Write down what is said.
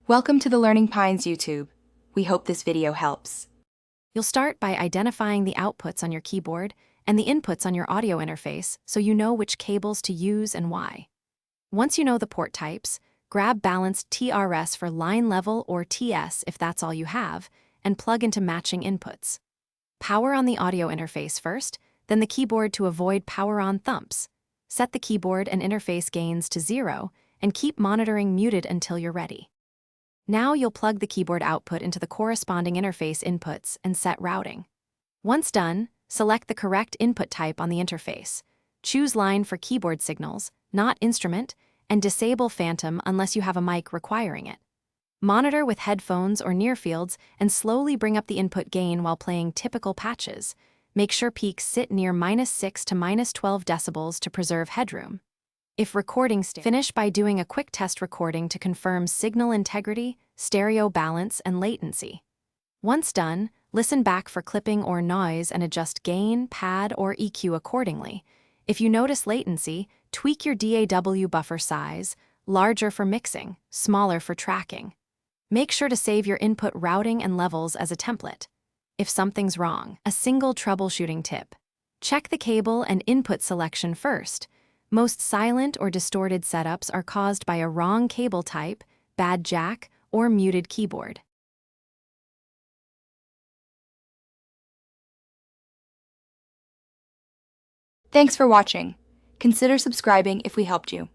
Welcome to the Learning Pines YouTube. We hope this video helps. You'll start by identifying the outputs on your keyboard and the inputs on your audio interface so you know which cables to use and why. Once you know the port types, grab balanced TRS for line level or TS if that's all you have, and plug into matching inputs. Power on the audio interface first, then the keyboard to avoid power-on thumps. Set the keyboard and interface gains to 0 and keep monitoring muted until you're ready. Now you'll plug the keyboard output into the corresponding interface inputs and set routing. Once done, select the correct input type on the interface. Choose line for keyboard signals, not instrument, and disable phantom unless you have a mic requiring it. Monitor with headphones or near fields and slowly bring up the input gain while playing typical patches. Make sure peaks sit near -6 to -12 decibels to preserve headroom. If recording, finish by doing a quick test recording to confirm signal integrity, stereo balance, and latency. Once done, listen back for clipping or noise and adjust gain, pad, or EQ accordingly. If you notice latency, tweak your DAW buffer size, larger for mixing, smaller for tracking. Make sure to save your input routing and levels as a template. If something's wrong, a single troubleshooting tip. Check the cable and input selection first. Most silent or distorted setups are caused by a wrong cable type, bad jack, or muted keyboard. Thanks for watching. Consider subscribing if we helped you.